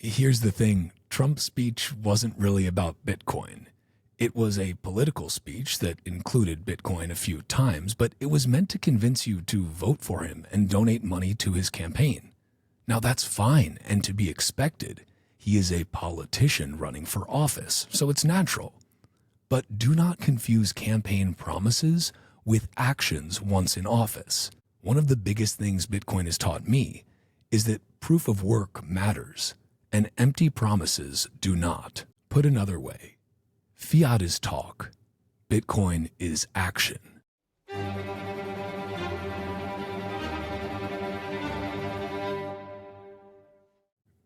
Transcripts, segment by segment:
Here's the thing, Trump's speech wasn't really about Bitcoin. It was a political speech that included Bitcoin a few times, but it was meant to convince you to vote for him and donate money to his campaign. Now that's fine and to be expected. He is a politician running for office, so it's natural. But do not confuse campaign promises with actions once in office. One of the biggest things Bitcoin has taught me is that proof of work matters, and empty promises do not. Put another way, fiat is talk, Bitcoin is action.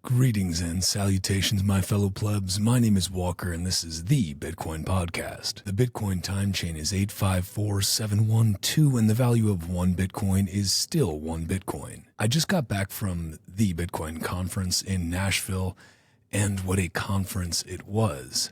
Greetings and salutations, my fellow plebs. My name is Walker, and this is the Bitcoin Podcast. The Bitcoin time chain is 854712, and the value of one Bitcoin is still one Bitcoin. I just got back from the Bitcoin conference in Nashville, and what a conference it was.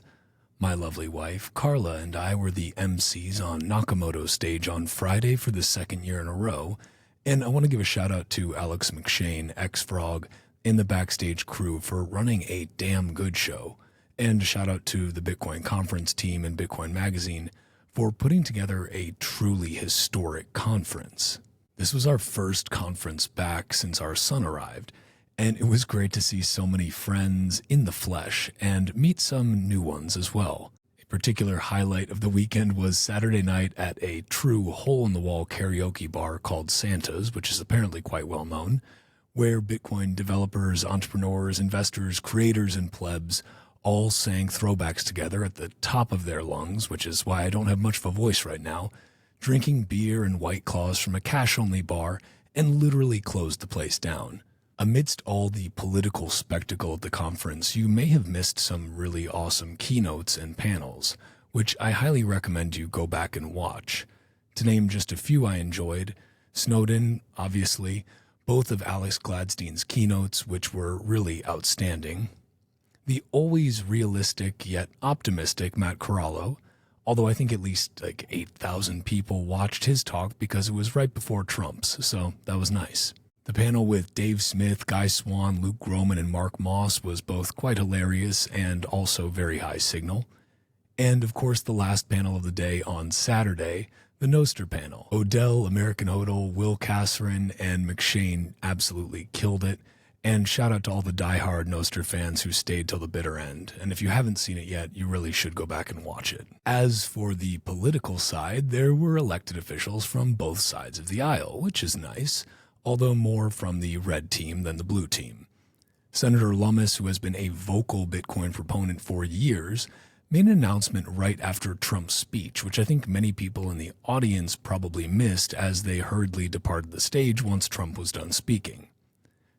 My lovely wife, Carla, and I were the MCs on Nakamoto's stage on Friday for the second year in a row, and I want to give a shout out to Alex McShane, ex-Frog, in the backstage crew for running a damn good show, and a shout out to the Bitcoin conference team and Bitcoin Magazine for putting together a truly historic conference. This was our first conference back since our son arrived, and it was great to see so many friends in the flesh and meet some new ones as well. A particular highlight of the weekend was Saturday night at a true hole-in-the-wall karaoke bar called Santa's, which is apparently quite well known, where Bitcoin developers, entrepreneurs, investors, creators, and plebs all sang throwbacks together at the top of their lungs, which is why I don't have much of a voice right now, drinking beer and White Claws from a cash-only bar, and literally closed the place down. Amidst all the political spectacle at the conference, you may have missed some really awesome keynotes and panels, which I highly recommend you go back and watch. To name just a few I enjoyed, Snowden, obviously, both of Alex Gladstein's keynotes, which were really outstanding, the always realistic yet optimistic Matt Corallo, although I think at least 8,000 people watched his talk because it was right before Trump's, so that was nice. The panel with Dave Smith, Guy Swan, Luke Groman, and Mark Moss was both quite hilarious and also very high signal. And of course the last panel of the day on Saturday, the Noster panel. Odell, American Hodel, Will Kasserin, and McShane absolutely killed it. And shout out to all the diehard Noster fans who stayed till the bitter end. And if you haven't seen it yet, you really should go back and watch it. As for the political side, there were elected officials from both sides of the aisle, which is nice, although more from the red team than the blue team. Senator Lummis, who has been a vocal Bitcoin proponent for years, made an announcement right after Trump's speech, which I think many people in the audience probably missed as they hurriedly departed the stage once Trump was done speaking.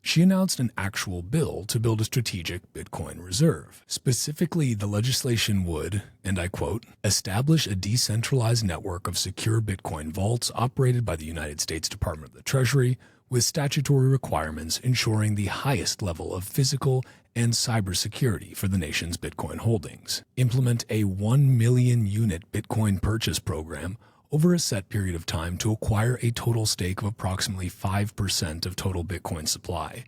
She announced an actual bill to build a strategic Bitcoin reserve. Specifically, the legislation would, and I quote, establish a decentralized network of secure Bitcoin vaults operated by the United States Department of the Treasury, with statutory requirements ensuring the highest level of physical and cybersecurity for the nation's Bitcoin holdings. Implement a 1 million unit Bitcoin purchase program over a set period of time to acquire a total stake of approximately 5% of total Bitcoin supply,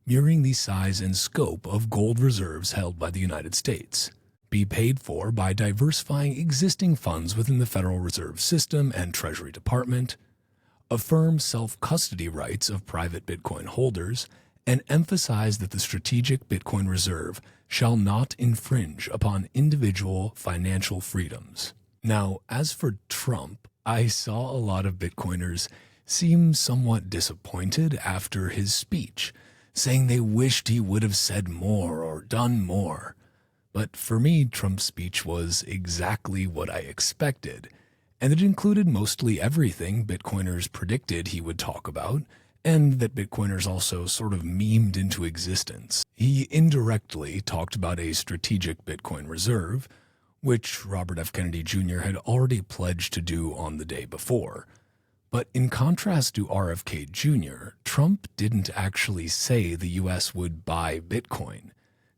mirroring the size and scope of gold reserves held by the United States. Be paid for by diversifying existing funds within the Federal Reserve System and Treasury Department. Affirm self-custody rights of private Bitcoin holders, and emphasize that the strategic Bitcoin reserve shall not infringe upon individual financial freedoms. Now, as for Trump, I saw a lot of Bitcoiners seem somewhat disappointed after his speech, saying they wished he would have said more or done more. But for me, Trump's speech was exactly what I expected, and it included mostly everything Bitcoiners predicted he would talk about, and that Bitcoiners also sort of memed into existence. He indirectly talked about a strategic Bitcoin reserve, which Robert F. Kennedy Jr. had already pledged to do on the day before. But in contrast to RFK Jr., Trump didn't actually say the U.S. would buy Bitcoin,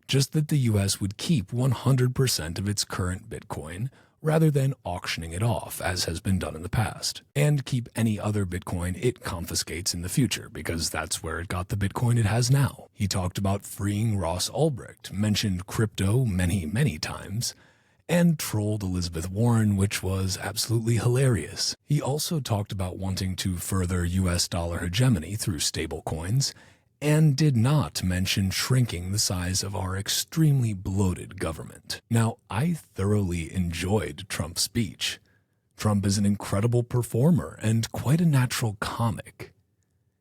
just that the U.S. would keep 100% of its current Bitcoin rather than auctioning it off, as has been done in the past, and keep any other Bitcoin it confiscates in the future, because that's where it got the Bitcoin it has now. He talked about freeing Ross Ulbricht, mentioned crypto many times, and trolled Elizabeth Warren, which was absolutely hilarious. He also talked about wanting to further US dollar hegemony through stablecoins, and did not mention shrinking the size of our extremely bloated government. Now, I thoroughly enjoyed Trump's speech. Trump is an incredible performer and quite a natural comic.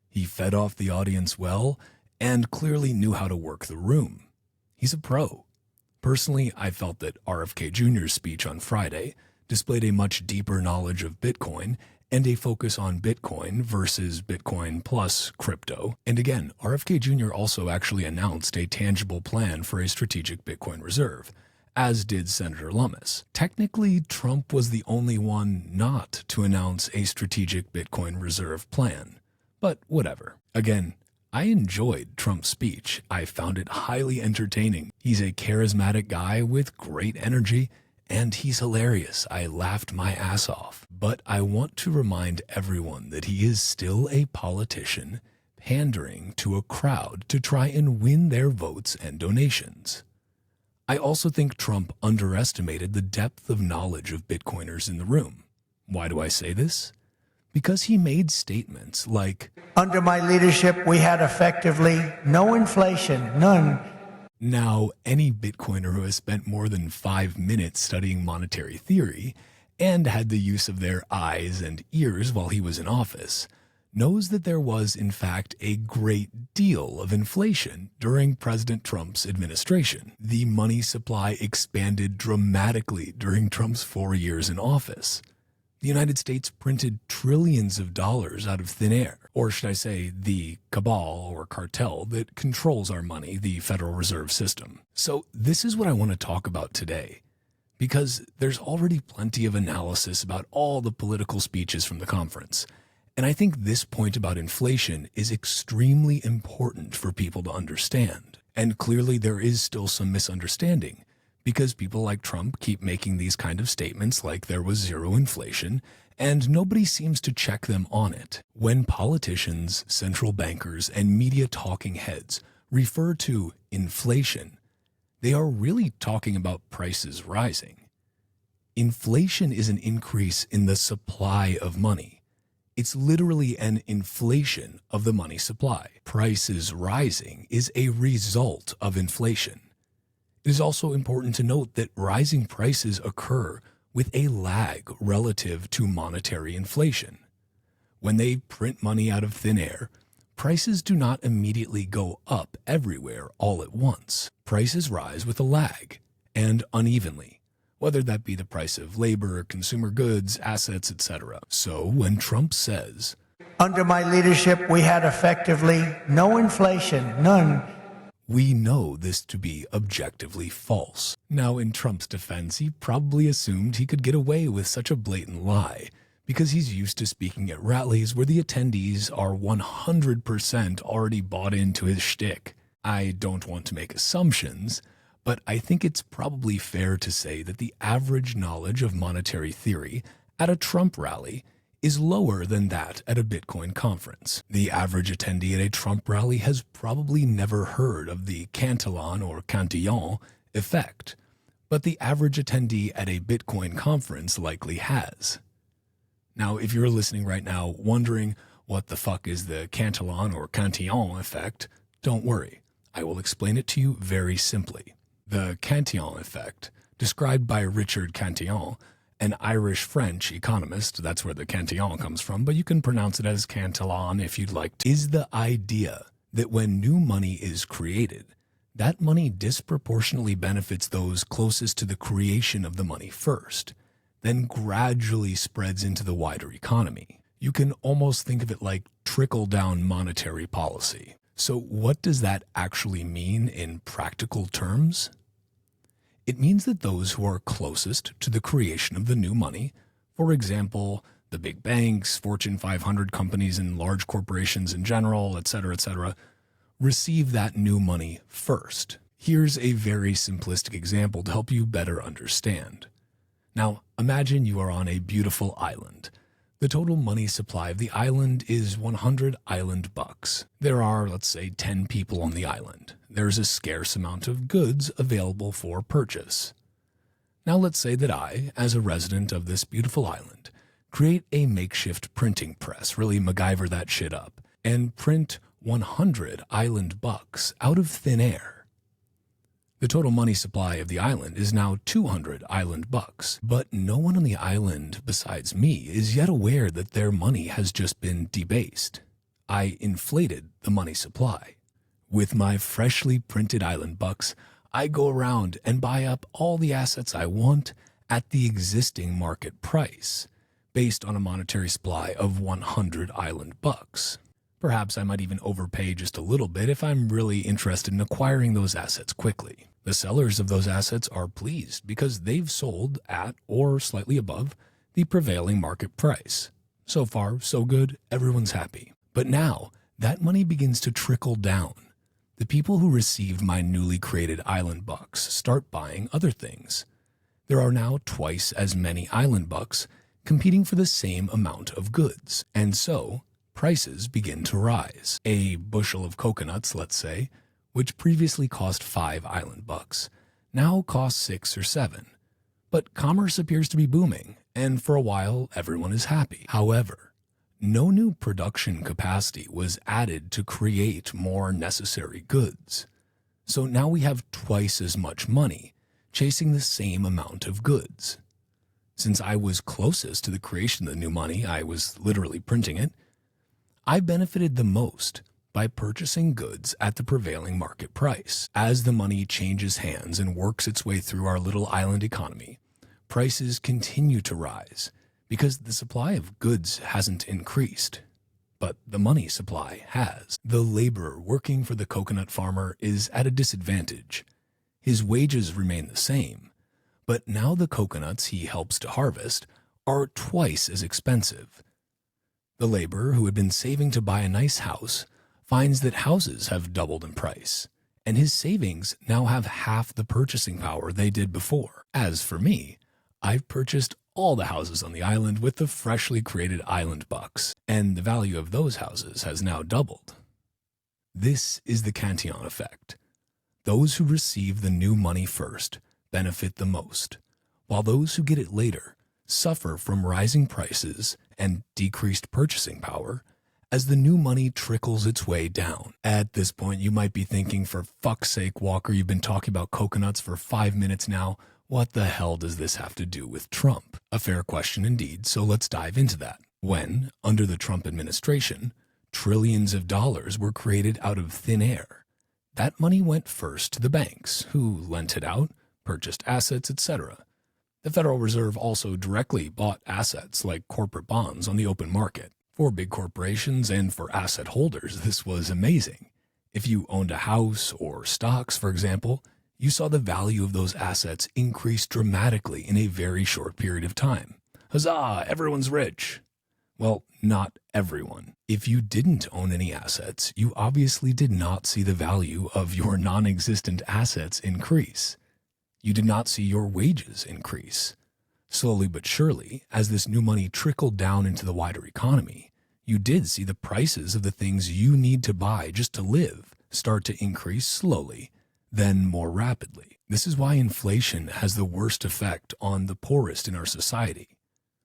He fed off the audience well and clearly knew how to work the room. He's a pro. Personally, I felt that RFK Jr.'s speech on Friday displayed a much deeper knowledge of Bitcoin and a focus on Bitcoin versus Bitcoin plus crypto. And again, RFK Jr. also actually announced a tangible plan for a strategic Bitcoin reserve, as did Senator Lummis. Technically, Trump was the only one not to announce a strategic Bitcoin reserve plan. But whatever. Again, I enjoyed Trump's speech. I found it highly entertaining. He's a charismatic guy with great energy, and he's hilarious. I laughed my ass off. But I want to remind everyone that he is still a politician pandering to a crowd to try and win their votes and donations. I also think Trump underestimated the depth of knowledge of Bitcoiners in the room. Why do I say this? Because he made statements like, "Under my leadership, we had effectively no inflation, none." Now, any Bitcoiner who has spent more than 5 minutes studying monetary theory and had the use of their eyes and ears while he was in office knows that there was, in fact, a great deal of inflation during President Trump's administration. The money supply expanded dramatically during Trump's 4 years in office. The United States printed trillions of dollars out of thin air, or should I say the cabal or cartel that controls our money, the Federal Reserve System. So this is what I want to talk about today, because there's already plenty of analysis about all the political speeches from the conference. And I think this point about inflation is extremely important for people to understand. And clearly there is still some misunderstanding, because people like Trump keep making these kind of statements like there was zero inflation, and nobody seems to check them on it. When politicians, central bankers, and media talking heads refer to inflation, they are really talking about prices rising. Inflation is an increase in the supply of money. It's literally an inflation of the money supply. Prices rising is a result of inflation. It is also important to note that rising prices occur with a lag relative to monetary inflation. When they print money out of thin air, prices do not immediately go up everywhere all at once. Prices rise with a lag and unevenly, whether that be the price of labor, consumer goods, assets, etc. So when Trump says, "Under my leadership, we had effectively no inflation, none," we know this to be objectively false. Now, in Trump's defense, he probably assumed he could get away with such a blatant lie because he's used to speaking at rallies where the attendees are 100% already bought into his shtick. I don't want to make assumptions, but I think it's probably fair to say that the average knowledge of monetary theory at a Trump rally is lower than that at a Bitcoin conference. The average attendee at a Trump rally has probably never heard of the Cantillon or Cantillon effect, but the average attendee at a Bitcoin conference likely has. Now, if you're listening right now wondering what the fuck is the Cantillon or Cantillon effect, don't worry. I will explain it to you very simply. The Cantillon effect, described by Richard Cantillon, an Irish-French economist, that's where the Cantillon comes from, but you can pronounce it as Cantillon if you'd like to, is the idea that when new money is created, that money disproportionately benefits those closest to the creation of the money first, then gradually spreads into the wider economy. You can almost think of it like trickle-down monetary policy. So what does that actually mean in practical terms? It means that those who are closest to the creation of the new money, for example, the big banks, Fortune 500 companies, and large corporations in general, etc., receive that new money first. Here's a very simplistic example to help you better understand. Now, imagine you are on a beautiful island. The total money supply of the island is 100 island bucks. There are, let's say, 10 people on the island. There's a scarce amount of goods available for purchase. Now let's say that I, as a resident of this beautiful island, create a makeshift printing press, really MacGyver that shit up, and print 100 island bucks out of thin air. The total money supply of the island is now 200 island bucks, but no one on the island besides me is yet aware that their money has just been debased. I inflated the money supply. With my freshly printed island bucks, I go around and buy up all the assets I want at the existing market price, based on a monetary supply of 100 island bucks. Perhaps I might even overpay just a little bit if I'm really interested in acquiring those assets quickly. The sellers of those assets are pleased because they've sold at or slightly above the prevailing market price. So far, so good, everyone's happy. But now, that money begins to trickle down. The people who received my newly created island bucks start buying other things. There are now twice as many island bucks competing for the same amount of goods, and so prices begin to rise. A bushel of coconuts, let's say, which previously cost 5 island bucks, now costs 6 or 7. But commerce appears to be booming, and for a while everyone is happy. However, no new production capacity was added to create more necessary goods. So now we have twice as much money chasing the same amount of goods. Since I was closest to the creation of the new money, I was literally printing it, I benefited the most by purchasing goods at the prevailing market price. As the money changes hands and works its way through our little island economy, prices continue to rise because the supply of goods hasn't increased, but the money supply has. The laborer working for the coconut farmer is at a disadvantage. His wages remain the same, but now the coconuts he helps to harvest are twice as expensive. The laborer who had been saving to buy a nice house finds that houses have doubled in price, and his savings now have half the purchasing power they did before. As for me, I've purchased all the houses on the island with the freshly created island bucks, and the value of those houses has now doubled. This is the Cantillon effect. Those who receive the new money first benefit the most, while those who get it later suffer from rising prices and decreased purchasing power as the new money trickles its way down. At this point, you might be thinking, for fuck's sake, Walker, you've been talking about coconuts for 5 minutes now. What the hell does this have to do with Trump? A fair question indeed, so let's dive into that. When, under the Trump administration, trillions of dollars were created out of thin air, that money went first to the banks, who lent it out, purchased assets, etc. The Federal Reserve also directly bought assets like corporate bonds on the open market. For big corporations and for asset holders, this was amazing. If you owned a house or stocks, for example, you saw the value of those assets increase dramatically in a very short period of time. Huzzah, everyone's rich. Well, not everyone. If you didn't own any assets, you obviously did not see the value of your non-existent assets increase. You did not see your wages increase. Slowly but surely, as this new money trickled down into the wider economy, you did see the prices of the things you need to buy just to live start to increase slowly, then more rapidly. This is why inflation has the worst effect on the poorest in our society,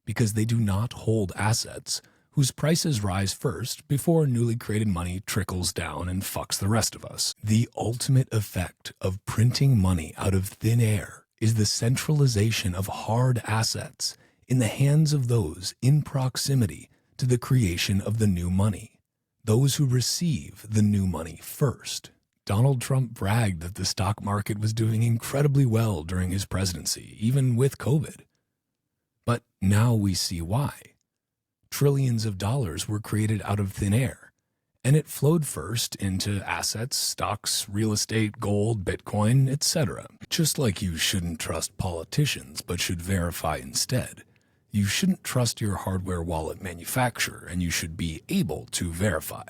because they do not hold assets whose prices rise first before newly created money trickles down and fucks the rest of us. The ultimate effect of printing money out of thin air is the centralization of hard assets in the hands of those in proximity to the creation of the new money, those who receive the new money first. Donald Trump bragged that the stock market was doing incredibly well during his presidency, even with COVID. But now we see why. Trillions of dollars were created out of thin air, and it flowed first into assets, stocks, real estate, gold, Bitcoin, etc. Just like you shouldn't trust politicians but should verify instead, you shouldn't trust your hardware wallet manufacturer, and you should be able to verify.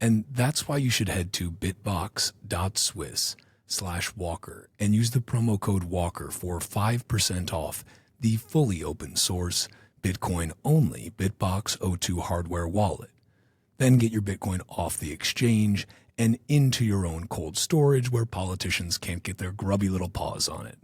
And that's why you should head to bitbox.swiss/Walker and use the promo code Walker for 5% off the fully open source, Bitcoin-only BitBox02 hardware wallet. Then get your Bitcoin off the exchange and into your own cold storage where politicians can't get their grubby little paws on it.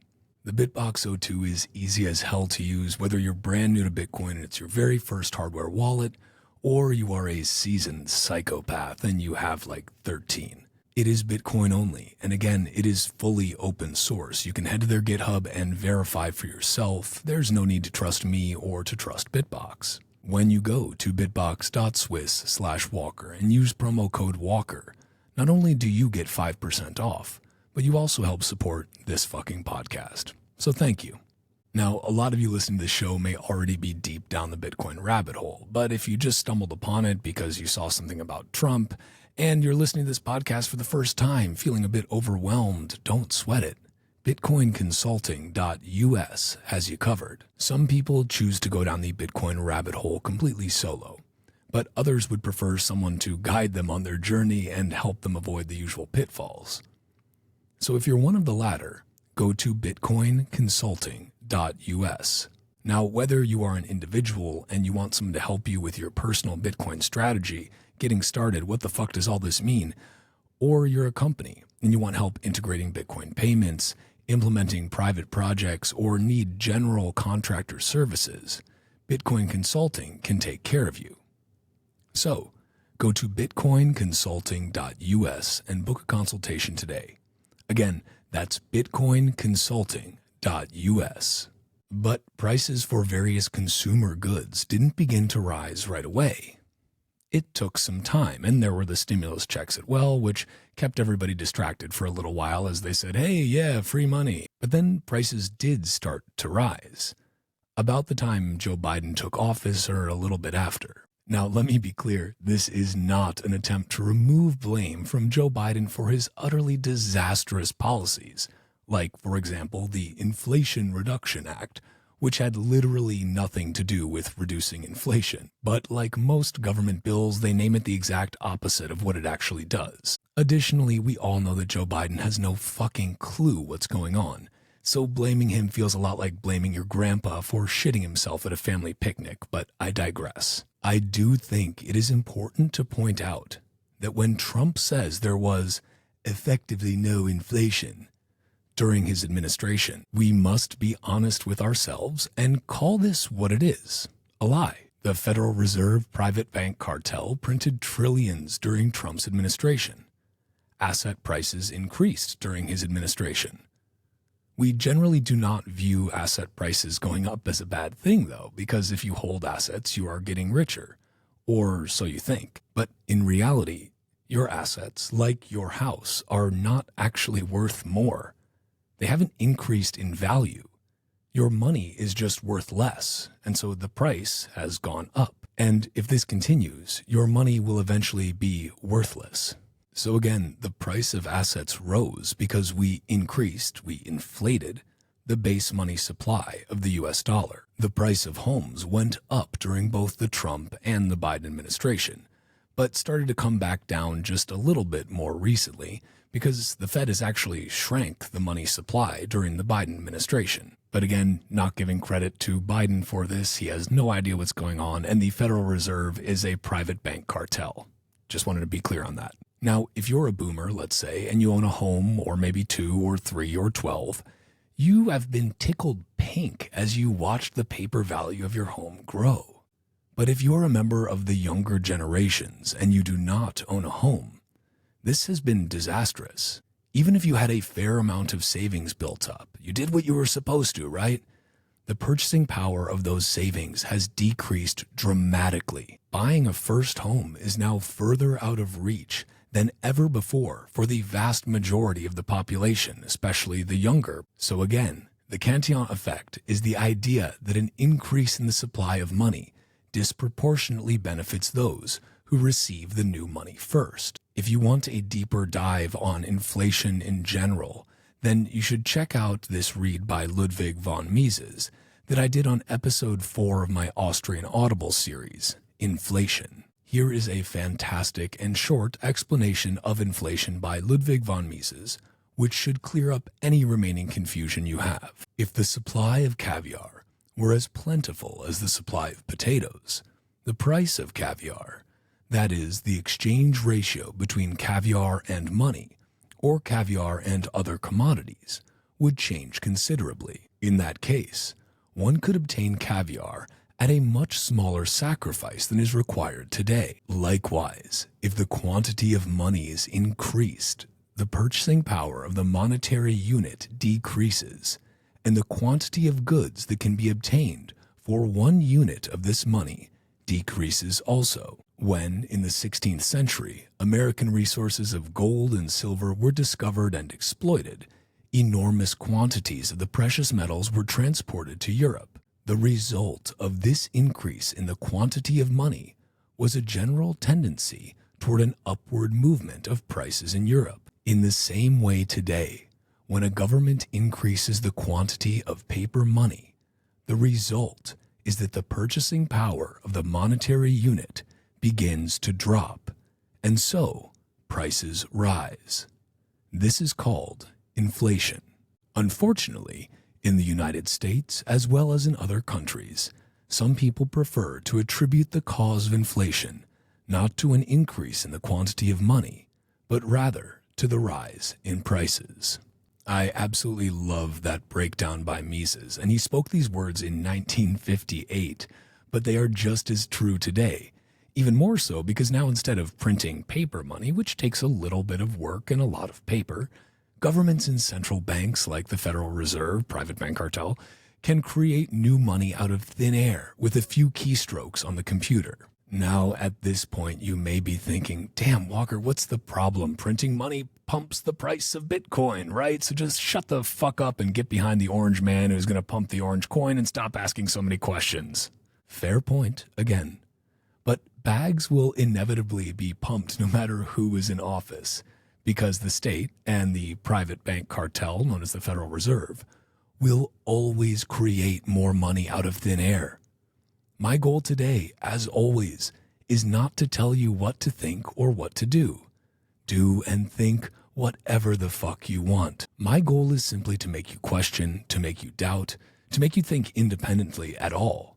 The BitBox02 is easy as hell to use, whether you're brand new to Bitcoin and it's your very first hardware wallet, or you are a seasoned psychopath and you have like 13. It is Bitcoin only, and again, it is fully open source. You can head to their GitHub and verify for yourself. There's no need to trust me or to trust Bitbox. When you go to bitbox.swiss/Walker and use promo code Walker, not only do you get 5% off, but you also help support this fucking podcast. So thank you. Now, a lot of you listening to this show may already be deep down the Bitcoin rabbit hole, but if you just stumbled upon it because you saw something about Trump and you're listening to this podcast for the first time, feeling a bit overwhelmed, don't sweat it. BitcoinConsulting.us has you covered. Some people choose to go down the Bitcoin rabbit hole completely solo, but others would prefer someone to guide them on their journey and help them avoid the usual pitfalls. So if you're one of the latter, go to BitcoinConsulting.us. Now, whether you are an individual and you want someone to help you with your personal Bitcoin strategy, getting started, what the fuck does all this mean? Or you're a company and you want help integrating Bitcoin payments, implementing private projects, or need general contractor services, Bitcoin Consulting can take care of you. So, go to bitcoinconsulting.us and book a consultation today. Again, that's bitcoinconsulting.us. But prices for various consumer goods didn't begin to rise right away. It took some time, and there were the stimulus checks as well, which kept everybody distracted for a little while as they said, hey, yeah, free money. But then prices did start to rise. About the time Joe Biden took office or a little bit after. Now, let me be clear, this is not an attempt to remove blame from Joe Biden for his utterly disastrous policies, like, for example, the Inflation Reduction Act, which had literally nothing to do with reducing inflation. But like most government bills, they name it the exact opposite of what it actually does. Additionally, we all know that Joe Biden has no fucking clue what's going on, so blaming him feels a lot like blaming your grandpa for shitting himself at a family picnic, but I digress. I do think it is important to point out that when Trump says there was effectively no inflation during his administration, we must be honest with ourselves and call this what it is, a lie. The Federal Reserve private bank cartel printed trillions during Trump's administration. Asset prices increased during his administration. We generally do not view asset prices going up as a bad thing, though, because if you hold assets, you are getting richer, or so you think. But in reality, your assets, like your house, are not actually worth more. They haven't increased in value. Your money is just worth less, and so the price has gone up. And if this continues, your money will eventually be worthless. So again, the price of assets rose because we inflated the base money supply of the US dollar. The price of homes went up during both the Trump and the Biden administration, but started to come back down just a little bit more recently because the Fed has actually shrank the money supply during the Biden administration. But again, not giving credit to Biden for this, he has no idea what's going on, and the Federal Reserve is a private bank cartel. Just wanted to be clear on that. Now, if you're a boomer, let's say, and you own a home, or maybe 2 or 3 or 12, you have been tickled pink as you watched the paper value of your home grow. But if you're a member of the younger generations and you do not own a home, this has been disastrous. Even if you had a fair amount of savings built up, you did what you were supposed to, right? The purchasing power of those savings has decreased dramatically. Buying a first home is now further out of reach than ever before for the vast majority of the population, especially the younger. So again, the Cantillon effect is the idea that an increase in the supply of money disproportionately benefits those who receive the new money first. If you want a deeper dive on inflation in general, then you should check out this read by Ludwig von Mises that I did on episode 4 of my Austrian Audible series, Inflation. Here is a fantastic and short explanation of inflation by Ludwig von Mises, which should clear up any remaining confusion you have. If the supply of caviar were as plentiful as the supply of potatoes, the price of caviar, that is, the exchange ratio between caviar and money, or caviar and other commodities, would change considerably. In that case, one could obtain caviar at a much smaller sacrifice than is required today. Likewise, if the quantity of money is increased, the purchasing power of the monetary unit decreases, and the quantity of goods that can be obtained for 1 unit of this money decreases also. When, in the 16th century, American resources of gold and silver were discovered and exploited, enormous quantities of the precious metals were transported to Europe. The result of this increase in the quantity of money was a general tendency toward an upward movement of prices in Europe. In the same way today, when a government increases the quantity of paper money, the result is that the purchasing power of the monetary unit begins to drop, and so prices rise. This is called inflation. Unfortunately, in the United States, as well as in other countries, some people prefer to attribute the cause of inflation not to an increase in the quantity of money, but rather to the rise in prices. I absolutely love that breakdown by Mises, and he spoke these words in 1958, but they are just as true today. Even more so because now, instead of printing paper money, which takes a little bit of work and a lot of paper, governments and central banks like the Federal Reserve, private bank cartel, can create new money out of thin air with a few keystrokes on the computer. Now, at this point, you may be thinking, damn, Walker, what's the problem? Printing money pumps the price of Bitcoin, right? So just shut the fuck up and get behind the orange man who's going to pump the orange coin and stop asking so many questions. Fair point, again. But bags will inevitably be pumped no matter who is in office, because the state and the private bank cartel, known as the Federal Reserve, will always create more money out of thin air. My goal today, as always, is not to tell you what to think or what to do. Do and think whatever the fuck you want. My goal is simply to make you question, to make you doubt, to make you think independently at all.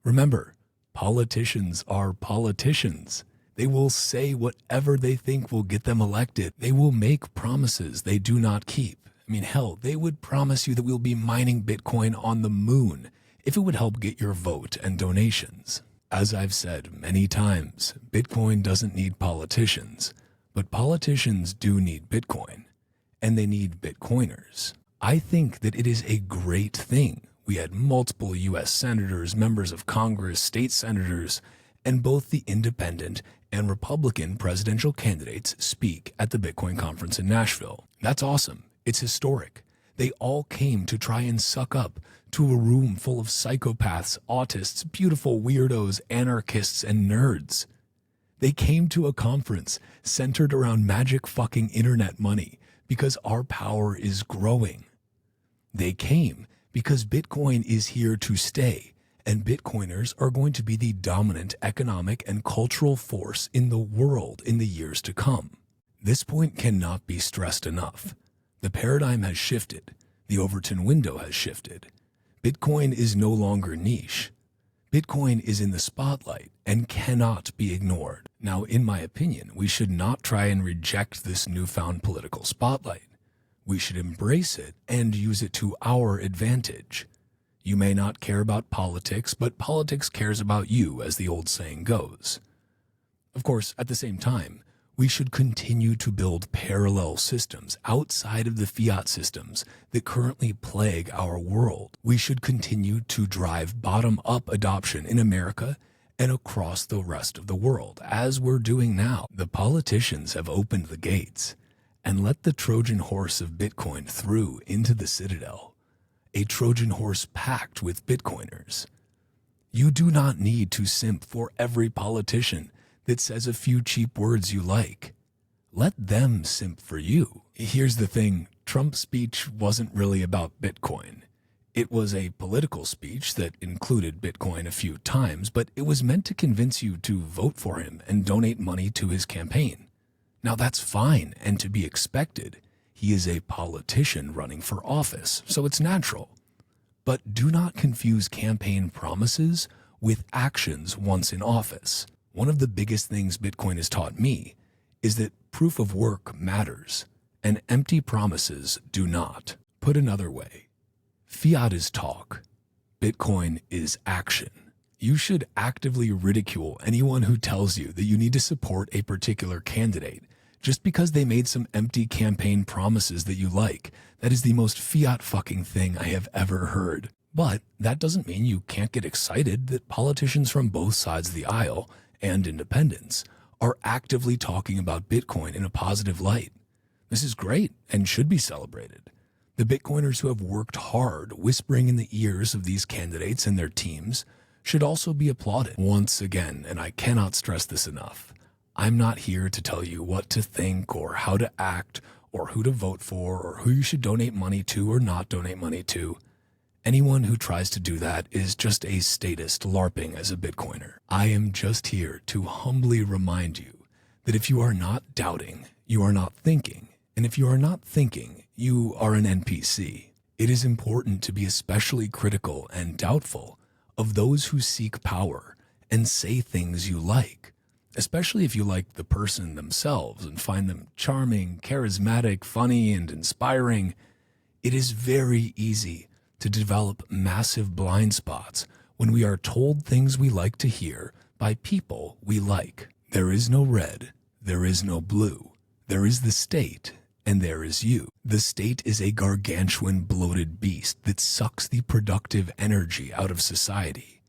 Remember, politicians are politicians. They will say whatever they think will get them elected. They will make promises they do not keep. I mean, hell, they would promise you that we'll be mining Bitcoin on the moon if it would help get your vote and donations. As I've said many times, Bitcoin doesn't need politicians, but politicians do need Bitcoin, and they need Bitcoiners. I think that it is a great thing we had multiple U.S. senators, members of Congress, state senators, and both the independent and Republican presidential candidates speak at the Bitcoin conference in Nashville. That's awesome. It's historic. They all came to try and suck up to a room full of psychopaths, autists, beautiful weirdos, anarchists, and nerds. They came to a conference centered around magic fucking internet money because our power is growing. They came because Bitcoin is here to stay, and Bitcoiners are going to be the dominant economic and cultural force in the world in the years to come. This point cannot be stressed enough. The paradigm has shifted. The Overton window has shifted. Bitcoin is no longer niche. Bitcoin is in the spotlight and cannot be ignored. Now, in my opinion, we should not try and reject this newfound political spotlight. We should embrace it and use it to our advantage. You may not care about politics, but politics cares about you, as the old saying goes. Of course, at the same time, we should continue to build parallel systems outside of the fiat systems that currently plague our world. We should continue to drive bottom-up adoption in America and across the rest of the world, as we're doing now. The politicians have opened the gates and let the Trojan horse of Bitcoin through into the citadel, a Trojan horse packed with Bitcoiners. You do not need to simp for every politician that says a few cheap words you like. Let them simp for you. Here's the thing, Trump's speech wasn't really about Bitcoin. It was a political speech that included Bitcoin a few times, but it was meant to convince you to vote for him and donate money to his campaign. Now that's fine and to be expected. He is a politician running for office, so it's natural. But do not confuse campaign promises with actions once in office. One of the biggest things Bitcoin has taught me is that proof of work matters, and empty promises do not. Put another way, fiat is talk, Bitcoin is action. You should actively ridicule anyone who tells you that you need to support a particular candidate just because they made some empty campaign promises that you like. That is the most fiat fucking thing I have ever heard. But that doesn't mean you can't get excited that politicians from both sides of the aisle and independents are actively talking about Bitcoin in a positive light. This is great and should be celebrated. The Bitcoiners who have worked hard whispering in the ears of these candidates and their teams should also be applauded. Once again, and I cannot stress this enough, I'm not here to tell you what to think or how to act or who to vote for or who you should donate money to or not donate money to. Anyone who tries to do that is just a statist LARPing as a Bitcoiner. I am just here to humbly remind you that if you are not doubting, you are not thinking. And if you are not thinking, you are an NPC. It is important to be especially critical and doubtful of those who seek power and say things you like, especially if you like the person themselves and find them charming, charismatic, funny, and inspiring. It is very easy to develop massive blind spots when we are told things we like to hear by people we like. There is no red, there is no blue. There is the state, and there is you. The state is a gargantuan bloated beast that sucks the productive energy out of society.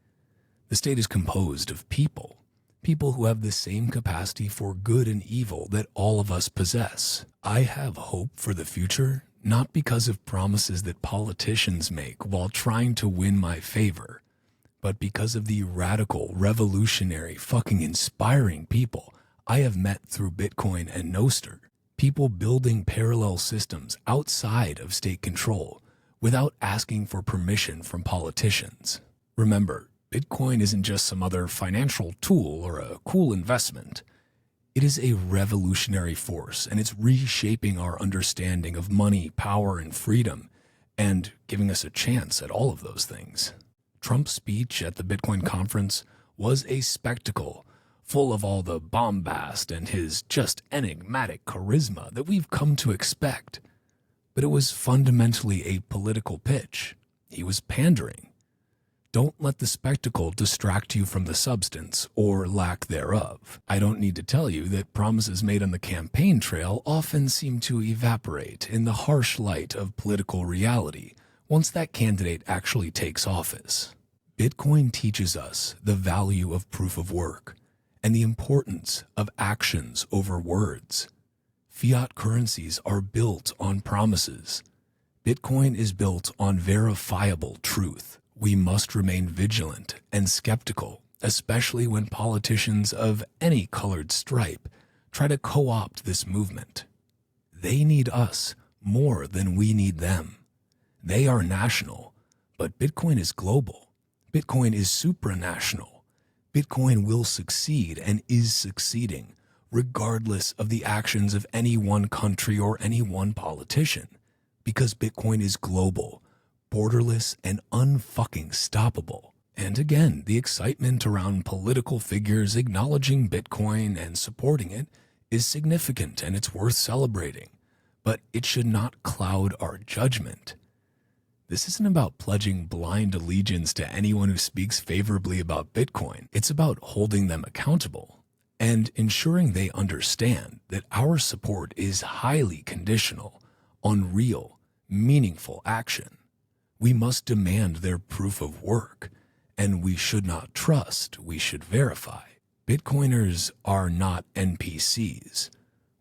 The state is composed of people who have the same capacity for good and evil that all of us possess. I have hope for the future, not because of promises that politicians make while trying to win my favor, but because of the radical, revolutionary, fucking inspiring people I have met through Bitcoin and Nostr. People building parallel systems outside of state control without asking for permission from politicians. Remember, Bitcoin isn't just some other financial tool or a cool investment. It is a revolutionary force, and it's reshaping our understanding of money, power, and freedom, and giving us a chance at all of those things. Trump's speech at the Bitcoin conference was a spectacle, full of all the bombast and his just enigmatic charisma that we've come to expect. But it was fundamentally a political pitch. He was pandering. Don't let the spectacle distract you from the substance or lack thereof. I don't need to tell you that promises made on the campaign trail often seem to evaporate in the harsh light of political reality once that candidate actually takes office. Bitcoin teaches us the value of proof of work and the importance of actions over words. Fiat currencies are built on promises. Bitcoin is built on verifiable truth. We must remain vigilant and skeptical, especially when politicians of any colored stripe try to co-opt this movement. They need us more than we need them. They are national, but Bitcoin is global. Bitcoin is supranational. Bitcoin will succeed and is succeeding, regardless of the actions of any one country or any one politician, because Bitcoin is global, borderless, and unfucking stoppable. And again, the excitement around political figures acknowledging Bitcoin and supporting it is significant and it's worth celebrating, but it should not cloud our judgment. This isn't about pledging blind allegiance to anyone who speaks favorably about Bitcoin. It's about holding them accountable and ensuring they understand that our support is highly conditional on real, meaningful action. We must demand their proof of work, and we should not trust, we should verify. Bitcoiners are not NPCs.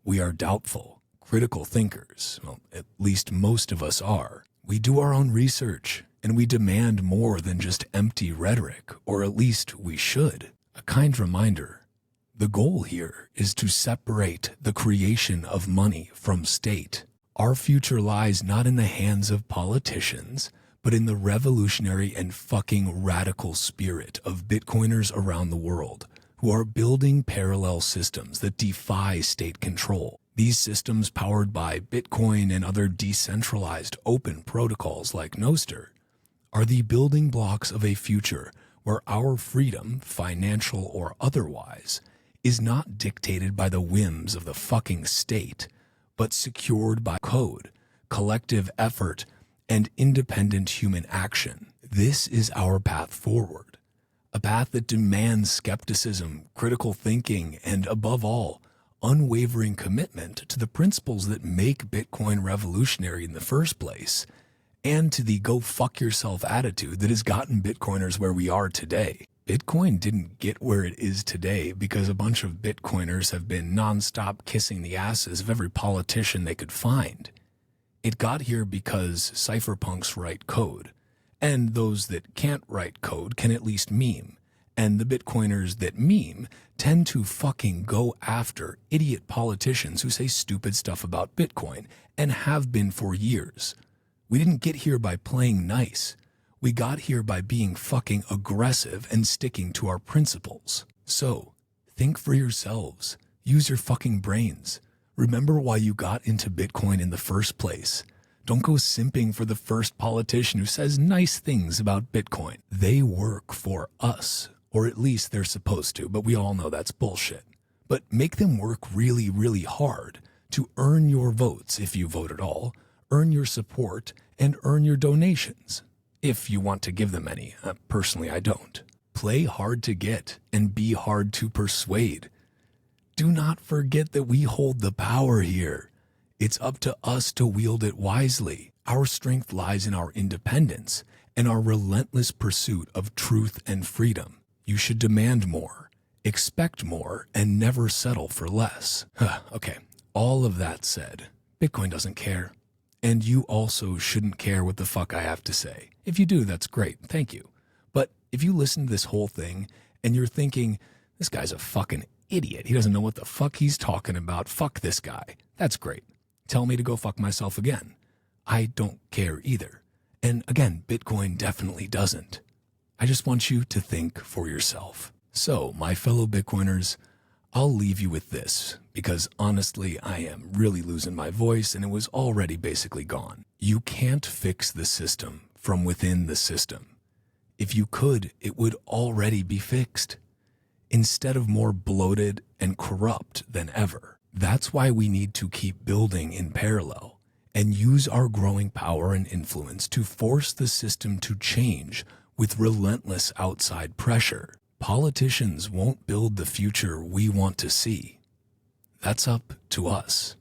We are doubtful, critical thinkers. Well, at least most of us are. We do our own research, and we demand more than just empty rhetoric, or at least we should. A kind reminder, the goal here is to separate the creation of money from state. Our future lies not in the hands of politicians, but in the revolutionary and fucking radical spirit of Bitcoiners around the world who are building parallel systems that defy state control. These systems, powered by Bitcoin and other decentralized open protocols like Nostr, are the building blocks of a future where our freedom, financial or otherwise, is not dictated by the whims of the fucking state, but secured by code, collective effort, and independent human action. This is our path forward, a path that demands skepticism, critical thinking, and above all, unwavering commitment to the principles that make Bitcoin revolutionary in the first place, and to the go fuck yourself attitude that has gotten Bitcoiners where we are today. Bitcoin didn't get where it is today because a bunch of Bitcoiners have been nonstop kissing the asses of every politician they could find. It got here because cypherpunks write code, and those that can't write code can at least meme, and the Bitcoiners that meme tend to fucking go after idiot politicians who say stupid stuff about Bitcoin, and have been for years. We didn't get here by playing nice. We got here by being fucking aggressive and sticking to our principles. So, think for yourselves. Use your fucking brains. Remember why you got into Bitcoin in the first place. Don't go simping for the first politician who says nice things about Bitcoin. They work for us, or at least they're supposed to, but we all know that's bullshit. But make them work really, really hard to earn your votes, if you vote at all, earn your support, and earn your donations, if you want to give them any. Personally, I don't. Play hard to get and be hard to persuade. Do not forget that we hold the power here. It's up to us to wield it wisely. Our strength lies in our independence and our relentless pursuit of truth and freedom. You should demand more, expect more, and never settle for less. Okay, all of that said, Bitcoin doesn't care. And you also shouldn't care what the fuck I have to say. If you do, that's great. Thank you. But if you listen to this whole thing and you're thinking, this guy's a fucking idiot. He doesn't know what the fuck he's talking about. Fuck this guy. That's great. Tell me to go fuck myself again. I don't care either. And again, Bitcoin definitely doesn't. I just want you to think for yourself. So, my fellow Bitcoiners, I'll leave you with this, because honestly, I am really losing my voice and it was already basically gone. You can't fix the system from within the system. If you could, it would already be fixed, instead of more bloated and corrupt than ever. That's why we need to keep building in parallel and use our growing power and influence to force the system to change with relentless outside pressure. Politicians won't build the future we want to see. That's up to us.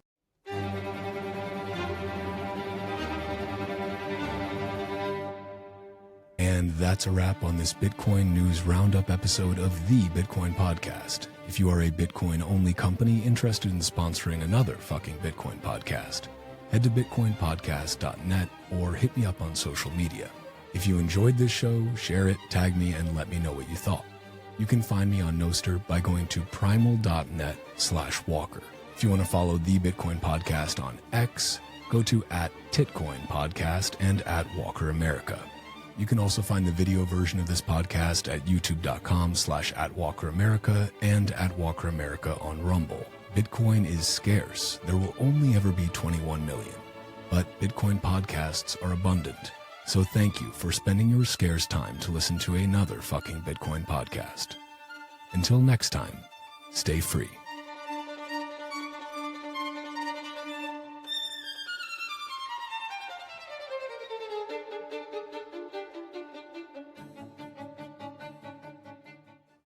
And that's a wrap on this Bitcoin News Roundup episode of the Bitcoin Podcast. If you are a Bitcoin-only company interested in sponsoring another fucking Bitcoin podcast, head to bitcoinpodcast.net or hit me up on social media. If you enjoyed this show, share it, tag me, and let me know what you thought. You can find me on Nostr by going to primal.net/Walker. If you want to follow the Bitcoin Podcast on X, go to @TitcoinPodcast and @WalkerAmerica. You can also find the video version of this podcast at youtube.com/@WalkerAmerica and @WalkerAmerica on Rumble. Bitcoin is scarce. There will only ever be 21 million. But Bitcoin podcasts are abundant. So thank you for spending your scarce time to listen to another fucking Bitcoin podcast. Until next time, stay free.